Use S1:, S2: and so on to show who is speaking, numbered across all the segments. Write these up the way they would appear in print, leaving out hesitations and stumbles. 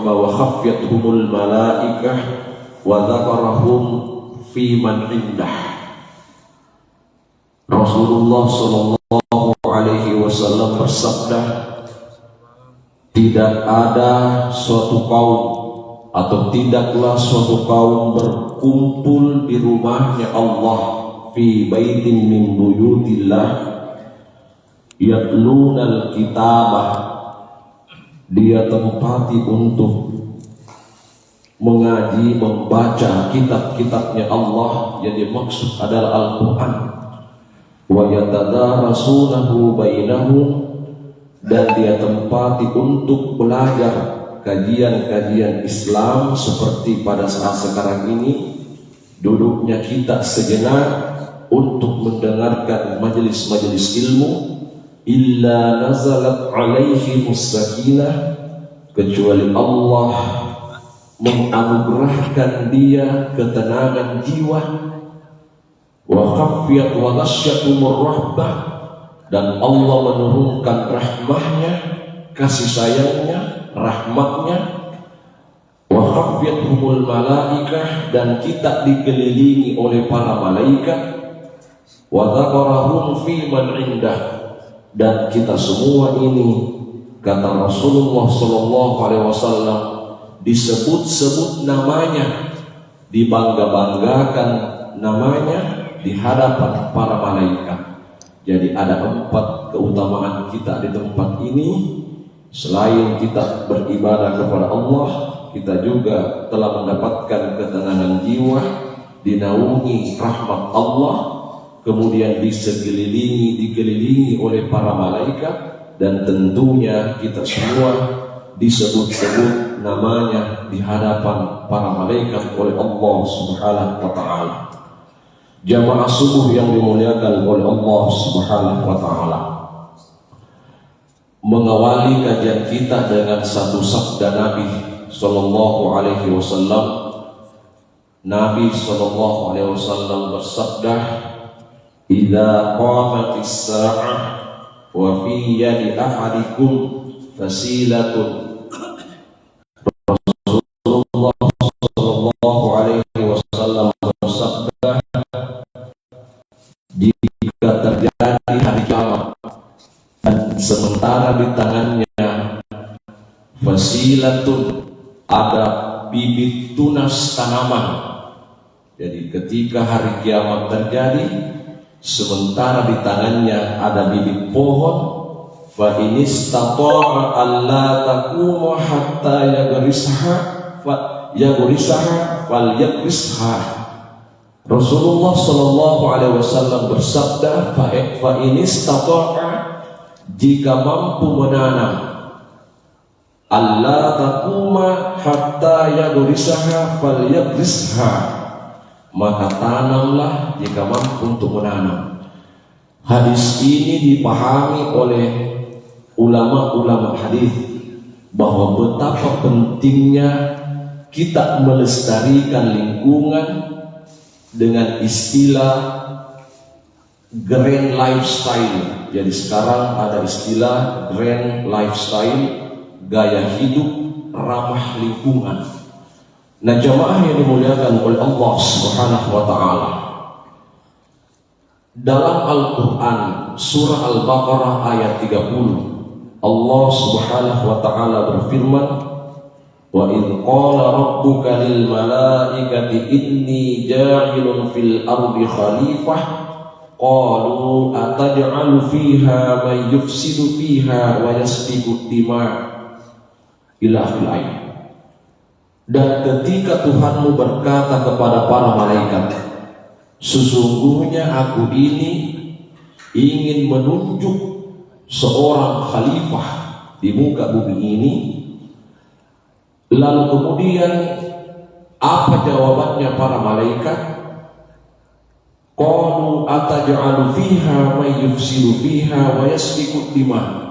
S1: wa khaffyathumul malaikah wa dzakarahum fi man indah. Rasulullah sallallahu alaihi wasallam bersabda, tidak ada suatu kaum atau tidaklah suatu kaum berkumpul di rumahnya Allah fi baitin min buyutillah yatlunal kitabah, dia tempati untuk mengaji, membaca kitab-kitabnya Allah yang dimaksud adalah Al-Quran, wa yatadarasunahu bainahum, dan dia tempati untuk belajar kajian-kajian Islam seperti pada saat sekarang ini duduknya kita sejenak untuk mendengarkan majelis-majelis ilmu. Illa nazalat alaihi mussakinah, kecuali Allah menganugerahkan dia ketenangan jiwa, wa khaffiyat wa ghasyatumur rahbah, dan Allah menurunkan rahmahnya, kasih sayangnya, rahmatnya, wa khaffyathumul malaikah, dan kita dikelilingi oleh para malaikat, wa dzakarahum fi man indah, dan kita semua ini, kata Rasulullah sallallahu alaihi wasallam, disebut-sebut namanya, dibangga-banggakan namanya di hadapan para malaikat. Jadi ada 4 keutamaan kita di tempat ini. Selain kita beribadah kepada Allah, kita juga telah mendapatkan ketenangan jiwa, dinaungi rahmat Allah, kemudian dikelilingi oleh para malaikat, dan tentunya kita semua disebut-sebut namanya di hadapan para malaikat oleh Allah Subhanahu wa taala. Jamaah subuh yang dimuliakan oleh Allah Subhanahu wa taala, mengawali kajian kita dengan satu sabda Nabi sallallahu alaihi wasallam. Nabi sallallahu alaihi wasallam bersabda, idza qamatis sa'ah wa fi yadi ahadikum fasilatun. Rasulullah sallallahu alaihi wasallam bersabda, jika terjadi hari kiamat dan sementara di tangannya fasilatun, ada bibit tunas tanaman. Jadi ketika hari kiamat terjadi, sementara di tangannya ada bibit pohon, fa inistata'a alla taqumu hatta yagrisaha falyagrisha. Rasulullah sallallahu alaihi wasallam bersabda, fa inistata'a, jika mampu menanam, alla taquma hatta yagrisaha falyagrisha, maka tanamlah jika mampu untuk menanam. Hadis ini dipahami oleh ulama-ulama hadis bahwa betapa pentingnya kita melestarikan lingkungan dengan istilah green lifestyle. Jadi sekarang ada istilah green lifestyle, gaya hidup ramah lingkungan. Nah, jamaah yang dimuliakan oleh Allah Subhanahu wa taala, dalam Al-Qur'an surah Al-Baqarah ayat 30, Allah Subhanahu wa taala berfirman, wa idh qala rabbuka lil malaikati inni ja'ilun fil ardi khalifah qalu ataj'alu fiha man yufsidu fiha wa yasfiku dima' ila akhir ayat. Dan ketika Tuhanmu berkata kepada para malaikat, sesungguhnya aku ini ingin menunjuk seorang khalifah di muka bumi ini. Lalu kemudian apa jawabannya para malaikat? Qalu ataj'alu fiha may yufsidu fiha wa yasfiku dima'.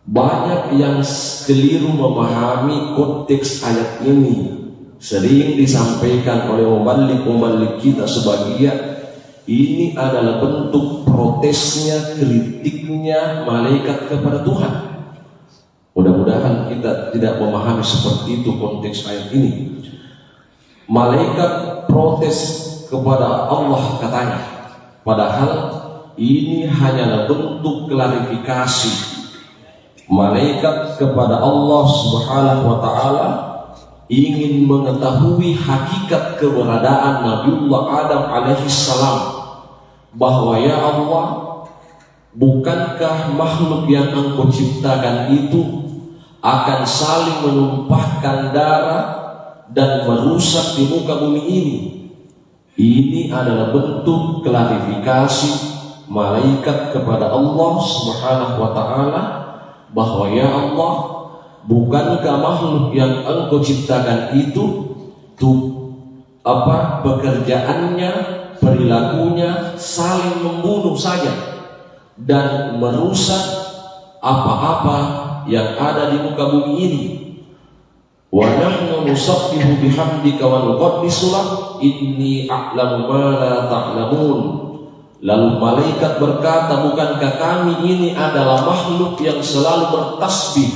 S1: Banyak yang keliru memahami konteks ayat ini. Sering disampaikan oleh mubalik kita sebagian, ini adalah bentuk protesnya, kritiknya malaikat kepada Tuhan. Mudah-mudahan kita tidak memahami seperti itu konteks ayat ini. Malaikat protes kepada Allah katanya, padahal ini hanyalah bentuk klarifikasi. Malaikat kepada Allah Subhanahu wa taala ingin mengetahui hakikat keberadaan Nabiullah Adam alaihi salam, bahwa ya Allah, bukankah makhluk yang Engkau ciptakan itu akan saling menumpahkan darah dan merusak di muka bumi ini? Ini adalah bentuk klarifikasi malaikat kepada Allah Subhanahu wa taala, bahwa ya Allah, bukankah makhluk yang Engkau ciptakan itu pekerjaannya, perilakunya saling membunuh saja dan merusak apa-apa yang ada di muka bumi ini. Wa nahnu nusabbihu bihamdika wa nuqaddisu lak inni a'lamu ma la ta'lamun. Lalu malaikat berkata, bukankah kami ini adalah makhluk yang selalu bertasbih,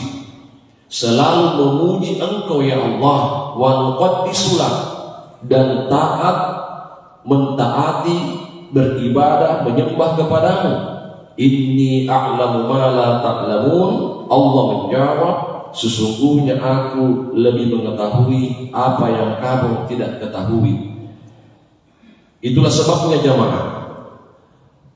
S1: selalu memuji Engkau ya Allah, wa nuqaddisu lak, dan taat, mentaati, beribadah, menyembah kepadamu. Inni a'lamu ma la ta'lamun. Allah menjawab, sesungguhnya aku lebih mengetahui apa yang kamu tidak ketahui. Itulah sebabnya jamaah,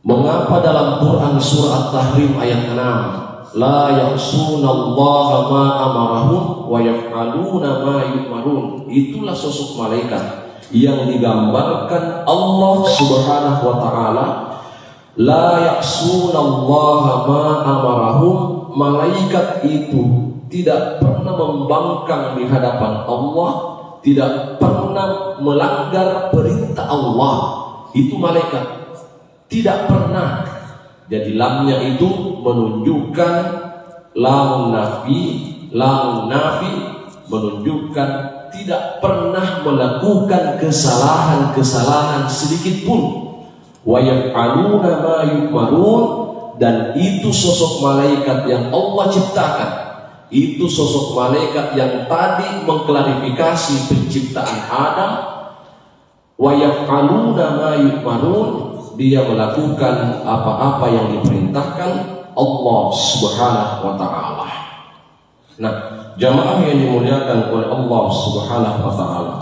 S1: mengapa dalam Quran surah At-Tahrim ayat 6, la ya'sunallaha ma amarahum wa yaf'aluna ma yu'marun. Itulah sosok malaikat yang digambarkan Allah Subhanahu wa taala. La ya'sunallaha ma amarahum, malaikat itu tidak pernah membangkang di hadapan Allah, tidak pernah melanggar perintah Allah. Itu malaikat tidak pernah. Jadi lamnya itu menunjukkan lamun nafi, menunjukkan tidak pernah melakukan kesalahan sedikit pun. Wa yaf'aluna ma yu'marun, dan itu sosok malaikat yang Allah ciptakan. Itu sosok malaikat yang tadi mengklarifikasi penciptaan Adam. Wa yaf'aluna ma yu'marun, dia melakukan apa-apa yang diperintahkan Allah Subhanahu wa taala. Nah, jamaah yang dimuliakan oleh Allah Subhanahu wa taala,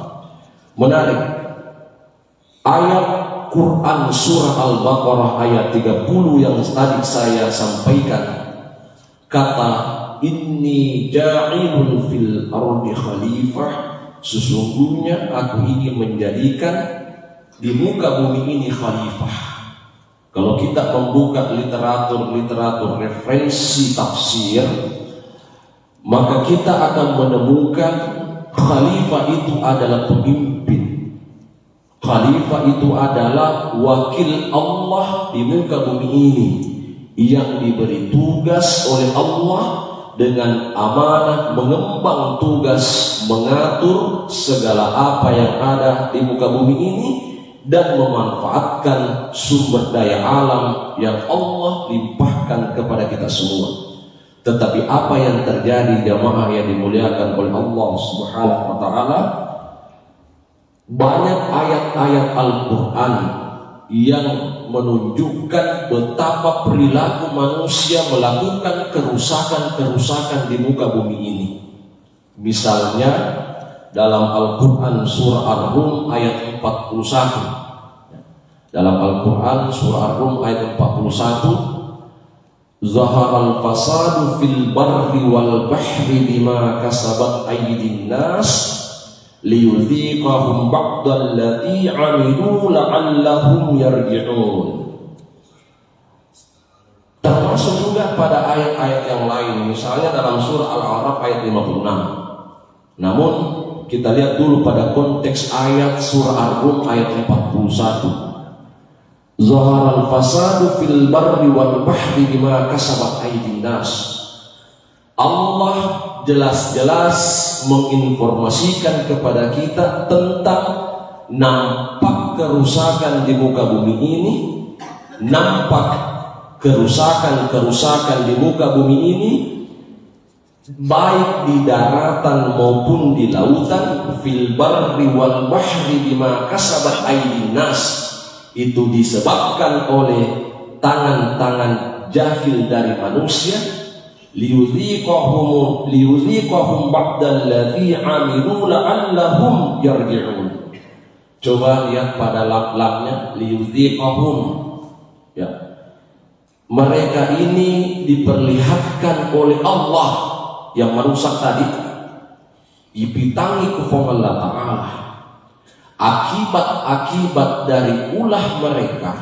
S1: menarik ayat Quran surah Al-Baqarah ayat 30 yang tadi saya sampaikan, kata inni ja'ilun fil ardi khalifah, sesungguhnya aku ingin menjadikan di muka bumi ini khalifah. Kalau kita membuka literatur referensi tafsir, maka kita akan menemukan khalifah itu adalah pemimpin. Khalifah itu adalah wakil Allah di muka bumi ini, yang diberi tugas oleh Allah dengan amanah mengemban tugas mengatur segala apa yang ada di muka bumi ini dan memanfaatkan sumber daya alam yang Allah limpahkan kepada kita semua. Tetapi apa yang terjadi jamaah yang dimuliakan oleh Allah Subhanahu wa taala, banyak ayat-ayat Al-Quran yang menunjukkan betapa perilaku manusia melakukan kerusakan di muka bumi ini. Misalnya dalam Al-Quran surah Ar-Rum ayat 41. Dalam Al-Quran surah Ar-Rum ayat 41, Zaharal fasadu fil barri wal bahri bima kasabat aydin nas liyudhiqahum ba'dal ladzi 'amilu la'allahum yarji'un. Termasuk juga pada ayat-ayat yang lain, misalnya dalam surah Al-A'raf ayat 56. Namun kita lihat dulu pada konteks ayat surah Ar-Rum ayat 41. Zaharal fasadu fil barri wal bahri bima kasabat aydin nas. Allah jelas-jelas menginformasikan kepada kita tentang nampak kerusakan di muka bumi ini, nampak kerusakan di muka bumi ini baik di daratan maupun di lautan, fil barri wal bahri bima kasabat aydin nas, itu disebabkan oleh tangan-tangan jahil dari manusia, liyudhiqahum ba'dal ladzi 'amilu la'allahum yarji'un. Coba lihat pada lap-lapnya, liyudhiqahum, ya. Mereka ini diperlihatkan oleh Allah yang merusak tadi, ibitangi kufong Allah Ta'ala, akibat-akibat dari ulah mereka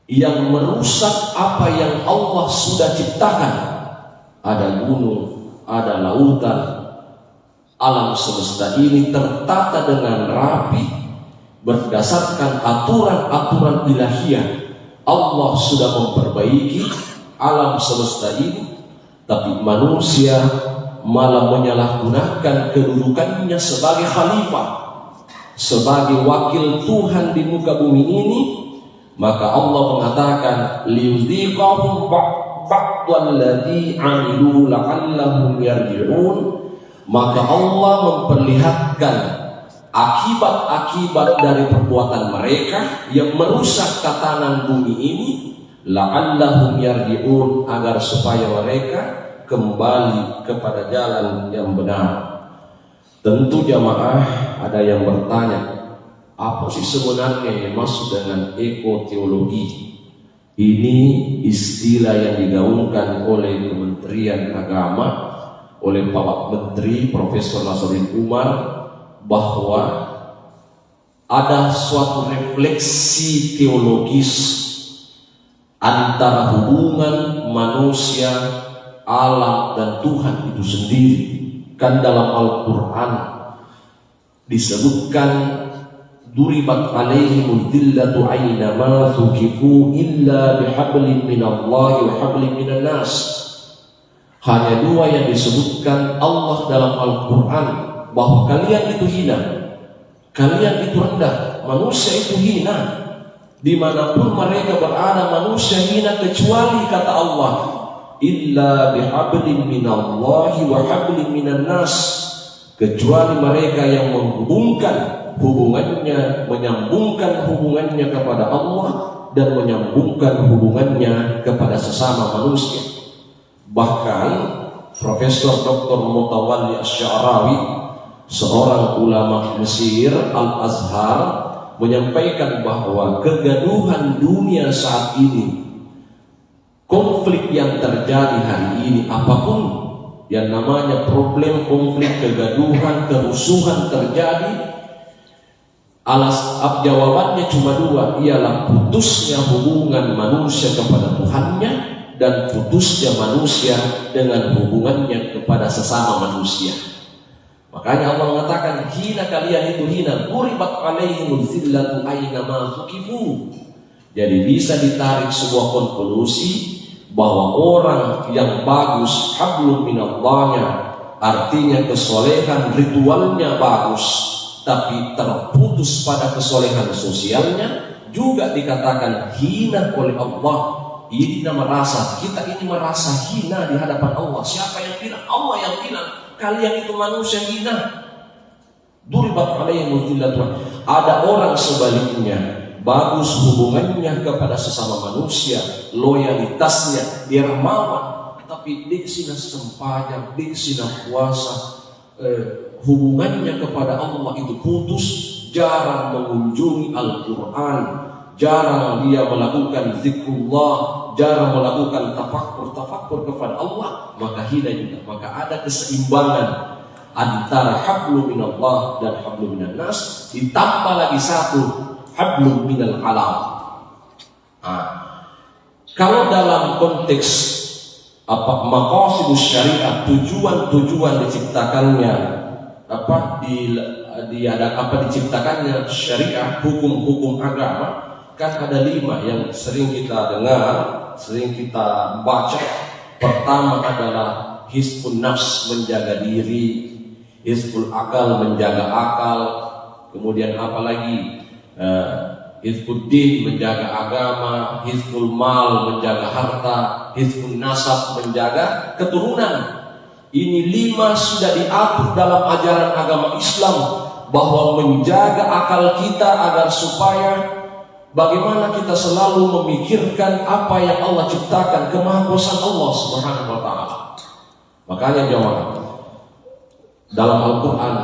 S1: yang merusak apa yang Allah sudah ciptakan. Ada gunung, ada lautan, alam semesta ini tertata dengan rapi berdasarkan aturan-aturan ilahiyah. Allah sudah memperbaiki alam semesta ini, tapi manusia malah menyalahgunakan kedudukannya sebagai khalifah, sebagai wakil Tuhan di muka bumi ini. Maka Allah mengatakan, liyudhiqahum ba'dal ladzi 'amilu la'allahum yarji'un. Maka Allah memperlihatkan akibat-akibat dari perbuatan mereka yang merusak tatanan bumi ini, la'allahum yarji'un, agar supaya mereka kembali kepada jalan yang benar. Tentu jamaah ada yang bertanya, apa sih sebenarnya yang maksud dengan ekoteologi? Ini istilah yang digaungkan oleh Kementerian Agama, oleh Bapak Menteri Profesor Nasaruddin Umar, bahwa ada suatu refleksi teologis antara hubungan manusia, alam, dan Tuhan itu sendiri. Kan dalam Al-Quran disebutkan, duribat alaihimul dhillatu aynama thuqifu illa bihablin minallahi wa hablin minan nas. Hanya dua yang disebutkan Allah dalam Al-Quran, bahwa kalian itu hina, kalian itu rendah, manusia itu hina. Dimanapun mereka berada, manusia hina, kecuali kata Allah, illa bihablin minallahi wa hablin minan nas, kecuali mereka yang menghubungkan hubungannya, menyambungkan hubungannya kepada Allah dan menyambungkan hubungannya kepada sesama manusia. Bahkan Profesor Dr. Mutawalli Asy-Sya'rawi, seorang ulama Mesir Al-Azhar, menyampaikan bahwa kegaduhan dunia saat ini, konflik yang terjadi hari ini, apapun yang namanya problem, konflik, kegaduhan, kerusuhan terjadi, jawabannya cuma dua, ialah putusnya hubungan manusia kepada Tuhannya dan putusnya manusia dengan hubungannya kepada sesama manusia. Makanya Allah mengatakan, hina kalian itu hina, duribat alaihimul dhillatu aynama thuqifu. Jadi bisa ditarik sebuah konklusi bahwa orang yang bagus hablum minallahnya, artinya kesolehan ritualnya bagus, tapi terputus pada kesolehan sosialnya, juga dikatakan hina oleh Allah. Ini merasa, kita ini merasa hina di hadapan Allah. Siapa yang bilang? Allah yang bilang kalian itu manusia hina. Duribat alaihimul dhillatu. Ada orang sebaliknya, bagus hubungannya kepada sesama manusia, loyalitasnya, dermawan, tapi diksina sempajang, diksina puasa, hubungannya kepada Allah itu putus, jarang mengunjungi Al-Quran, jarang dia melakukan zikrullah, jarang melakukan tafakkur kepada Allah, maka hina juga. Maka ada keseimbangan antara hablum minallah dan hablum minan nas, ditambah lagi satu, hablum minal alam. Kalau dalam konteks maqasidus syariat, tujuan diciptakannya diciptakannya syariah, hukum-hukum agama, kan ada 5 yang sering kita dengar, sering kita baca. Pertama adalah hizbun nafs, menjaga diri, hizbul akal, menjaga akal, kemudian apa lagi, hizbuddin, menjaga agama, hizbul mal, menjaga harta, hizbun nasab, menjaga keturunan. Ini 5 sudah diatur dalam ajaran agama Islam, bahwa menjaga akal kita agar supaya bagaimana kita selalu memikirkan apa yang Allah ciptakan, kemahakuasaan Allah Subhanahu wa taala. Makanya jemaah, dalam Al-Qur'an,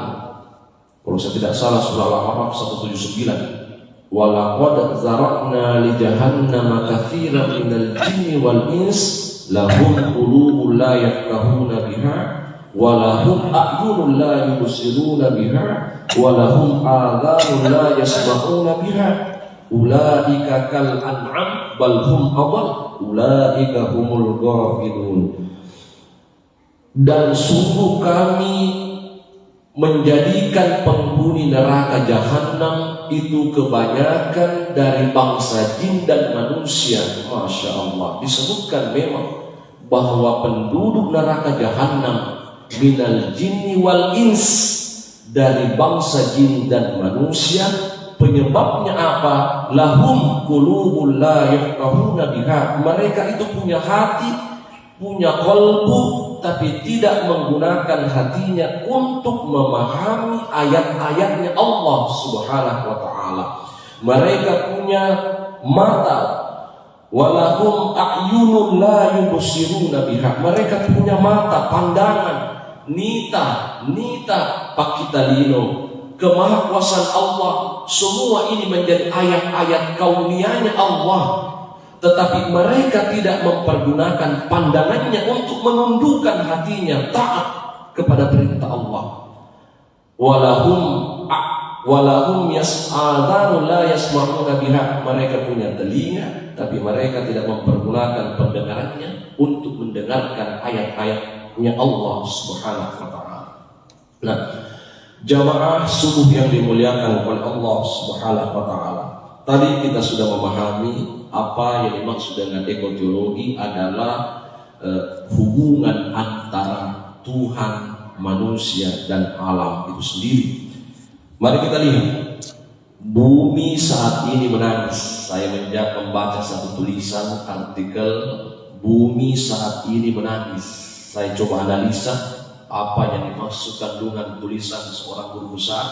S1: kalau saya tidak salah surah Al-A'raf 179, walaqad zara'na li jahannama katsiran minal jinni wal ins lahum qulubun la yafqahuna biha wa lahum a'yunun la yubsiruna biha wa lahum adhanun la yasma'una biha ulaika kal an'am bal hum adall ulaika humul ghafilun. Dan sungguh kami menjadikan penghuni neraka jahanam itu kebanyakan dari bangsa jin dan manusia. Masya Allah, disebutkan memang bahwa penduduk neraka jahanam minal jinni wal ins, dari bangsa jin dan manusia. Penyebabnya apa? Lahum qulubun la yafqahuna biha, mereka itu punya hati, punya qalbu, tapi tidak menggunakan hatinya untuk memahami ayat-ayatnya Allah Subhanahu wa taala. Mereka punya mata, walahum a'yunun la yubsiruna biha, mereka punya mata, pandangan, nita pakitalino, kemahakuasaan Allah. Semua ini menjadi ayat-ayat kauniyahnya Allah, tetapi mereka tidak mempergunakan pandangannya untuk menundukkan hatinya taat kepada perintah Allah. Walahum yas'adanu la yasma'una biha, mereka punya telinga tapi mereka tidak mempergunakan pendengarannya untuk mendengarkan ayat-ayatnya Allah Subhanahu wa taala. Nah, jamaah subuh yang dimuliakan oleh Allah Subhanahu wa taala, tadi kita sudah memahami apa yang dimaksud dengan ekoteologi adalah hubungan antara Tuhan, manusia, dan alam itu sendiri. Mari kita lihat, bumi saat ini menangis. Saya membaca satu tulisan artikel, bumi saat ini menangis. Saya coba analisa apa yang dimaksud kandungan tulisan seorang guru besar.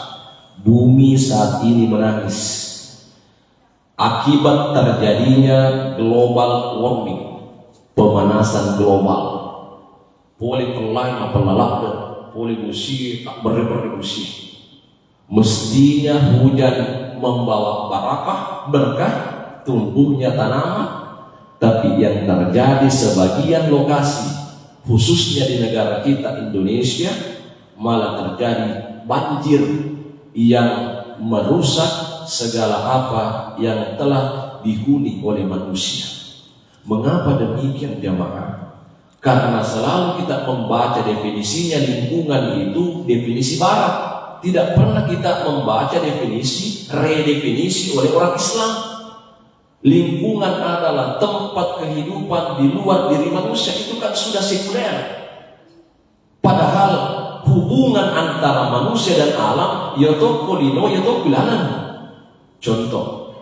S1: Bumi saat ini menangis akibat terjadinya global warming, pemanasan global, poliklima pelalapnya, polusi tak berevolusi. Mestinya hujan membawa barakah, berkah, tumbuhnya tanaman, tapi yang terjadi sebagian lokasi, khususnya di negara kita Indonesia, malah terjadi banjir yang merusak segala apa yang telah dihuni oleh manusia. Mengapa demikian jamaah? Karena selalu kita membaca definisinya lingkungan itu definisi barat. Tidak pernah kita membaca definisi, redefinisi oleh orang Islam. Lingkungan adalah tempat kehidupan di luar diri manusia, itu kan sudah sekuler. Padahal hubungan antara manusia dan alam yaitu kolino, yaitu bilangan. Contoh,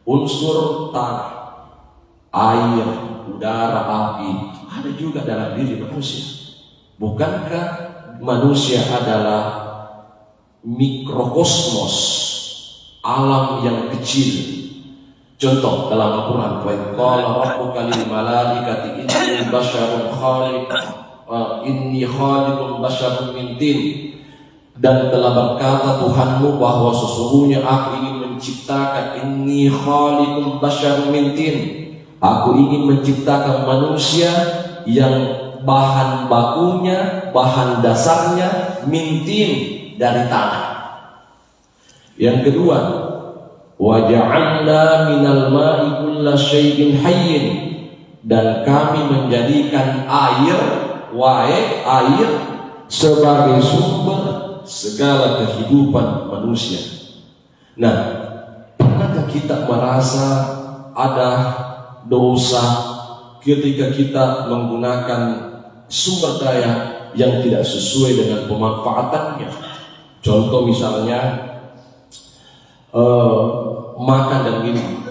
S1: unsur tanah, air, udara, api ada juga dalam diri manusia. Bukankah manusia adalah mikrokosmos, alam yang kecil? Contoh dalam Al-Quran, wa qala rabbuka lil malaikati inni basyarun khaliq inni khaliqun basyarun min tin, dan telah berkata Tuhanmu bahwa sesungguhnya aku ingin menciptakan, inni khaliqun basyarun min tin, aku ingin menciptakan manusia yang bahan bakunya, bahan dasarnya min tin, dari tanah. Yang kedua, wa ja'alna minal ma'i kulla syai'in hayyin, dan kami menjadikan air sebagai sumber segala kehidupan manusia. Nah, pernahkah kita merasa ada dosa ketika kita menggunakan sumber daya yang tidak sesuai dengan pemanfaatannya? Contoh misalnya makan dan minum.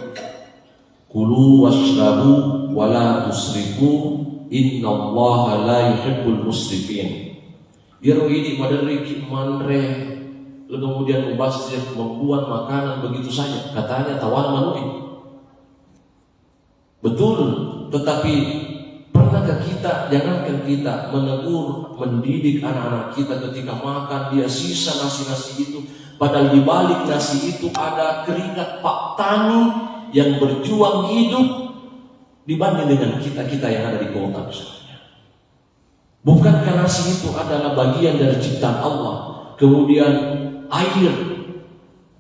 S1: Kulu washrabu wala tusrifu innallaha la yuhibbul musrifin. Biar ini madari mandre, kemudian mubazir membuat makanan begitu saja. Katanya tawan manuin. Betul, tetapi pernahkah kita, jangankan kita menegur, mendidik anak-anak kita ketika makan dia sisa nasi-nasi itu, padahal di balik nasi itu ada keringat Pak Tani yang berjuang hidup dibanding dengan kita-kita yang ada di kota misalnya. Bukankah nasi itu adalah bagian dari ciptaan Allah? Kemudian air,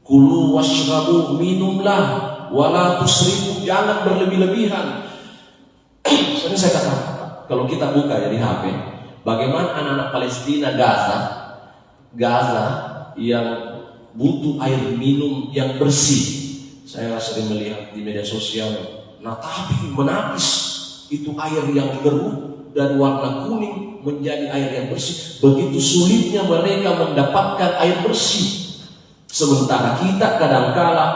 S1: kulu washrabu, minumlah, wala tusrifu, jangan berlebih-lebihan. Sering saya katakan, kalau kita buka ya di HP, bagaimana anak-anak Palestina Gaza yang butuh air minum yang bersih. Saya sering melihat di media sosial, nah tapi menapis itu air yang keruh dan warna kuning menjadi air yang bersih. Begitu sulitnya mereka mendapatkan air bersih. Sementara kita kadangkala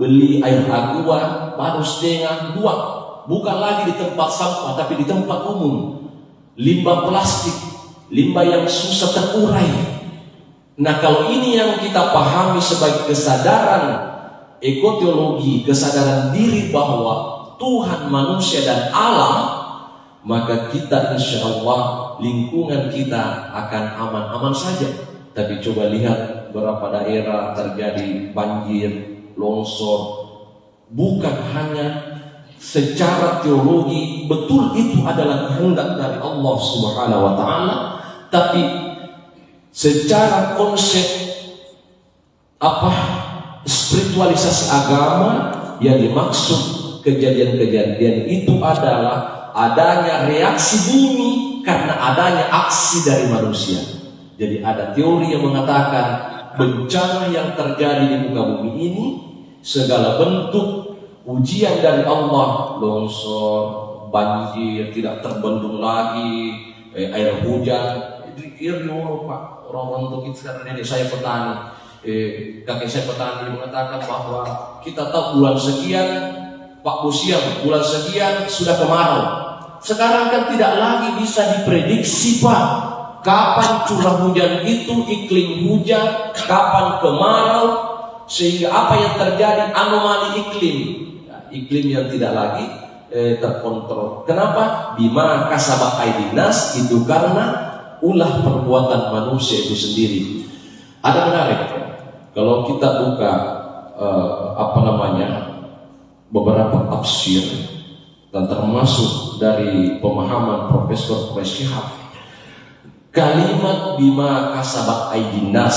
S1: beli air aqua baru setengah dua, bukan lagi di tempat sampah tapi di tempat umum. Limbah plastik, limbah yang susah terurai. Nah kalau ini yang kita pahami sebagai kesadaran ekoteologi, kesadaran diri bahwa Tuhan, manusia dan alam, maka kita insya Allah lingkungan kita akan aman-aman saja. Tapi coba lihat berapa daerah terjadi banjir, longsor. Bukan hanya secara teologi betul itu adalah kehendak dari Allah Subhanahu wa taala, tapi secara konsep spiritualisasi agama yang dimaksud kejadian-kejadian itu adalah adanya reaksi bumi karena adanya aksi dari manusia. Jadi ada teori yang mengatakan bencana yang terjadi di muka bumi ini segala bentuk ujian dari Allah, longsor, banjir, tidak terbendung lagi, air hujan. Itu Pak, orang untuk kita ini saya petani. Kakek saya petani mengatakan bahwa kita tahu bulan sekian Pak Busiang, bulan sekian sudah kemarau. Sekarang kan tidak lagi bisa diprediksi Pak, kapan curah hujan itu, iklim hujan, kapan kemarau, sehingga apa yang terjadi anomali iklim, iklim yang tidak lagi terkontrol. Kenapa? Bima kasabat aidinas, itu karena ulah perbuatan manusia itu sendiri. Ada menarik. Kalau kita buka beberapa tafsir dan termasuk dari pemahaman Profesor Syihab, kalimat bima kasabat aidinas,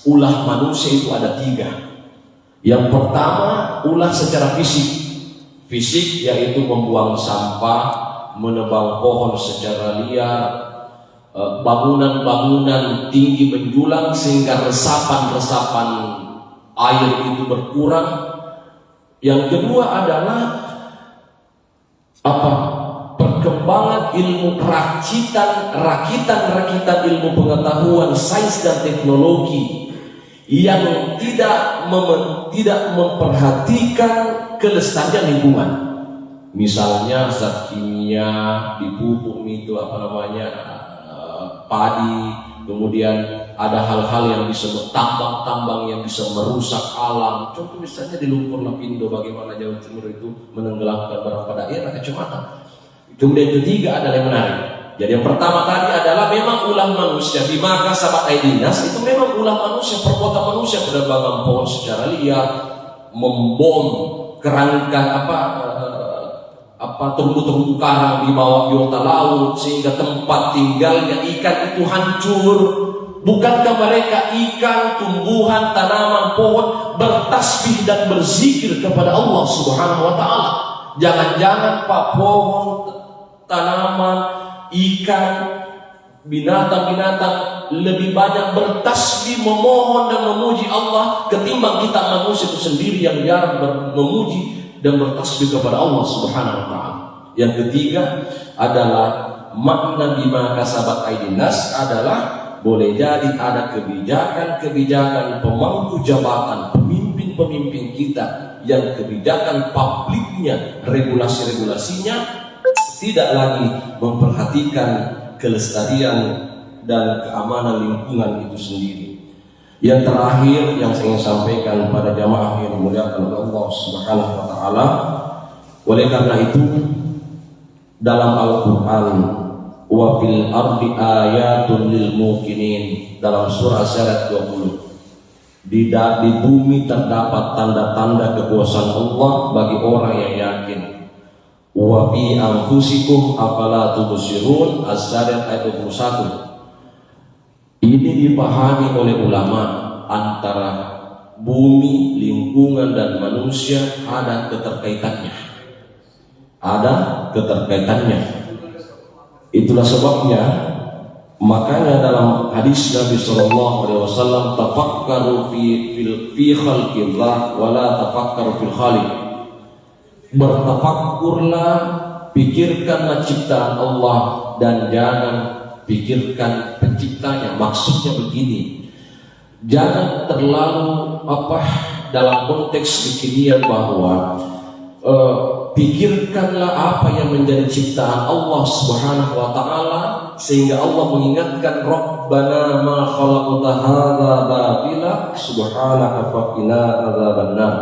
S1: ulah manusia itu ada 3. Yang pertama, ulah secara fisik yaitu membuang sampah, menebang pohon secara liar, bangunan-bangunan tinggi menjulang sehingga resapan-resapan air itu berkurang. Yang kedua adalah perkembangan ilmu rakitan ilmu pengetahuan sains dan teknologi yang tidak memperhatikan kelestarian lingkungan. Misalnya zat kimia di pupuk itu padi, kemudian ada hal-hal yang bisa tambang-tambang yang bisa merusak alam. Contoh misalnya di lumpur Lapindo, bagaimana Jawa Timur itu menenggelamkan beberapa daerah kecamatan. Kemudian ketiga adalah yang menarik. Jadi yang pertama tadi adalah memang ulah manusia, bima kasabat aidinas, itu memang ulah manusia, perbuatan manusia, penebangan pohon secara liar, membom kerangka terumbu-terumbu karang di bawah biota laut sehingga tempat tinggalnya ikan itu hancur. Bukankah mereka ikan, tumbuhan, tanaman, pohon bertasbih dan berzikir kepada Allah Subhanahu wa taala? Jangan-jangan Pak, pohon, tanaman, ikan, binatang-binatang lebih banyak bertasbih, memohon dan memuji Allah ketimbang kita manusia itu sendiri yang jarang memuji dan bertasbih kepada Allah Subhanahu wa taala. Yang ketiga adalah makna bima kasabat aidinas adalah boleh jadi ada kebijakan-kebijakan pemangku jabatan, pemimpin-pemimpin kita yang kebijakan publiknya, regulasi-regulasinya tidak lagi memperhatikan kelestarian dan keamanan lingkungan itu sendiri. Yang terakhir yang saya ingin sampaikan pada jamaah yang dimuliakan oleh Allah Subhanahu wa taala, oleh karena itu dalam Al-Qur'an, wa fil ardi ayatun lil muqinin, dalam surah Asy-Syarah 20, di bumi terdapat tanda-tanda kekuasaan Allah bagi orang yang yakin. Wa fi anfusikum afala tubsirun, As-Syarah ayat 21. Ini dipahami oleh ulama, antara bumi, lingkungan dan manusia ada keterkaitannya. Ada keterkaitannya. Itulah sebabnya, makanya dalam hadis Nabi sallallahu alaihi wasallam, tafakkaru fi khalqillah wa la tafakkaru fil khaliq. Bertafakkurlah, pikirkanlah ciptaan Allah dan jangan pikirkan penciptanya. Maksudnya begini, jangan terlalu dalam konteks kekinian bahwa pikirkanlah apa yang menjadi ciptaan Allah Subhanahu wa taala, sehingga Allah mengingatkan, Rabbana ma khalaqta hadza batila subhanaka faqina adzabannar.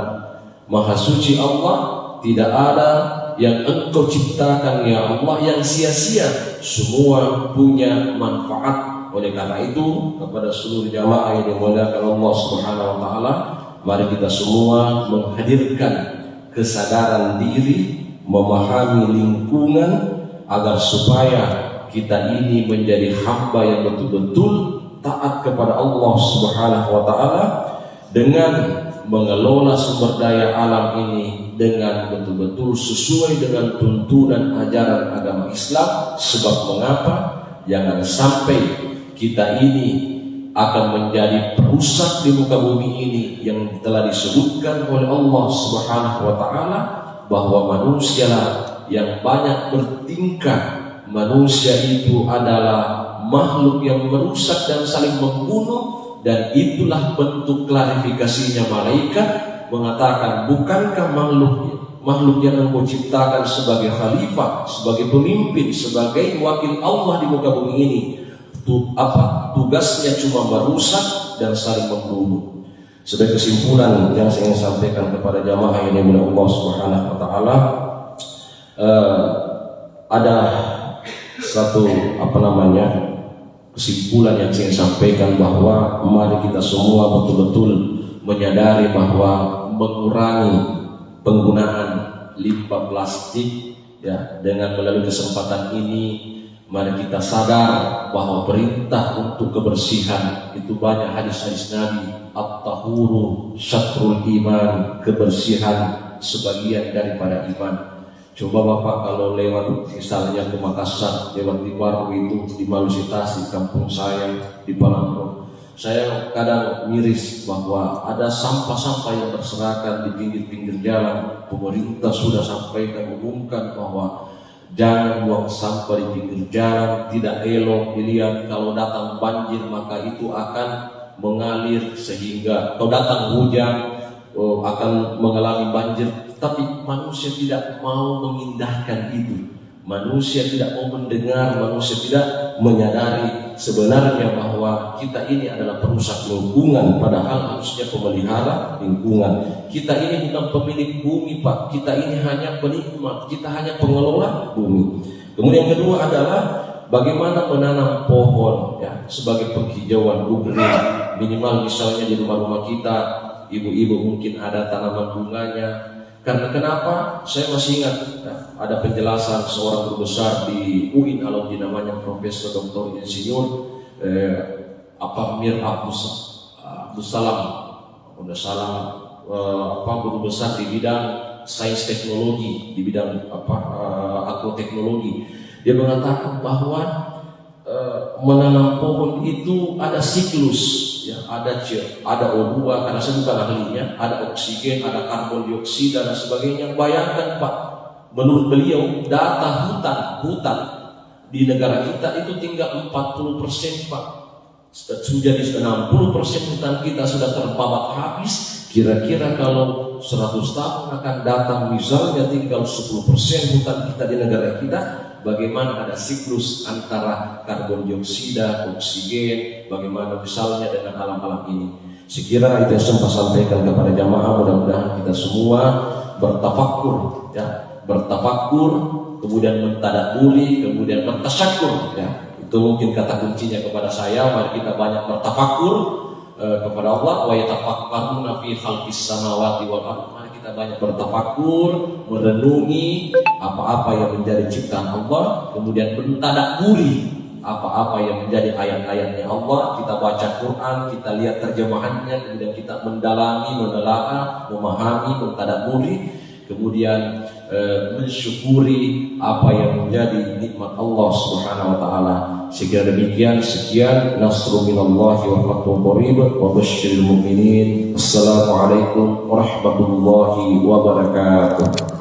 S1: Maha suci Allah, tidak ada yang engkau ciptakan ya Allah yang sia-sia, semua punya manfaat. Oleh karena itu, kepada seluruh jamaah yang dimuliakan Allah Subhanahu wa taala, mari kita semua menghadirkan kesadaran diri, memahami lingkungan, agar supaya kita ini menjadi hamba yang betul-betul taat kepada Allah Subhanahu wa taala, dengan mengelola sumber daya alam ini dengan betul-betul sesuai dengan tuntunan ajaran agama Islam. Sebab mengapa? Jangan sampai kita ini akan menjadi perusak di muka bumi ini, yang telah disebutkan oleh Allah Subhanahu wa taala bahwa manusialah yang banyak bertingkah. Manusia itu adalah makhluk yang merusak dan saling membunuh. Dan itulah bentuk klarifikasinya malaikat, mengatakan, bukankah makhluk yang engkau ciptakan sebagai khalifah, sebagai pemimpin, sebagai wakil Allah di muka bumi ini, tugasnya cuma merusak dan saling membunuh. Sebagai kesimpulan yang saya ingin sampaikan kepada jamaah yang dimuliakan Allah Subhanahu wa taala, ada satu kesimpulan yang saya sampaikan, bahwa mari kita semua betul-betul menyadari bahwa mengurangi penggunaan limbah plastik, ya, dengan melalui kesempatan ini mari kita sadar bahwa perintah untuk kebersihan itu banyak hadis-hadis Nabi, at-tahuru syatrul iman, kebersihan sebagian daripada iman. Coba Bapak kalau lewat misalnya ke Makassar, lewat di Baru itu, di Malusitas, di kampung saya, di Palangro, saya kadang miris bahwa ada sampah-sampah yang berserakan di pinggir-pinggir jalan. Pemerintah sudah sampaikan, umumkan bahwa jangan buang sampah di pinggir jalan, tidak elok dilihat. Kalau datang banjir maka itu akan mengalir, sehingga kalau datang hujan akan mengalami banjir. Tapi manusia tidak mau mengindahkan itu. Manusia tidak mau mendengar, manusia tidak menyadari sebenarnya bahwa kita ini adalah perusak lingkungan, padahal harusnya pemelihara lingkungan. Kita ini bukan pemilik bumi, Pak. Kita ini hanya penikmat, kita hanya pengelola bumi. Kemudian yang kedua adalah bagaimana menanam pohon, ya, sebagai penghijauan green. Minimal misalnya di rumah-rumah kita, ibu-ibu mungkin ada tanaman bunganya. Karena kenapa? Saya masih ingat ada penjelasan seorang guru besar di UIN Alauddin, namanya Profesor Dr. Insinyur Mir Abdussalam, guru besar di bidang sains teknologi, di bidang agroteknologi. Dia mengatakan bahwa menanam pohon itu ada siklus, ya, ada O2, karena saya bukan ahlinya, ada oksigen, ada karbon dioksida dan sebagainya. Bayangkan Pak, menurut beliau data hutan di negara kita itu tinggal 40% Pak. Sudah di 60% hutan kita sudah terbabat habis. Kira-kira kalau 100 tahun akan datang, misalnya tinggal 10% hutan kita di negara kita, bagaimana ada siklus antara karbon dioksida, oksigen, bagaimana misalnya dengan alam-alam ini. Sekira itu yang saya sampaikan kepada jamaah, mudah-mudahan kita semua bertafakur, ya, bertafakur, kemudian mentadaburi, kemudian bertasyakur, ya. Itu mungkin kata kuncinya kepada saya. Mari kita banyak bertafakur kepada Allah. Wa yatafakkaruna fi khalqis samawati wal ardh. Mari kita banyak bertafakur, merenungi apa-apa yang menjadi ciptaan Allah, kemudian mentadaburi apa-apa yang menjadi ayat-ayatnya Allah. Kita baca Quran, kita lihat terjemahannya, kemudian kita mendalami, menelaah, memahami, mentadaburi, kemudian mensyukuri apa yang menjadi nikmat Allah Subhanahu wa taala. Sekian demikian, sekian, nasrun minallahi wa fathun qarib wa basyiril mu'minin. Assalamualaikum warahmatullahi wabarakatuh.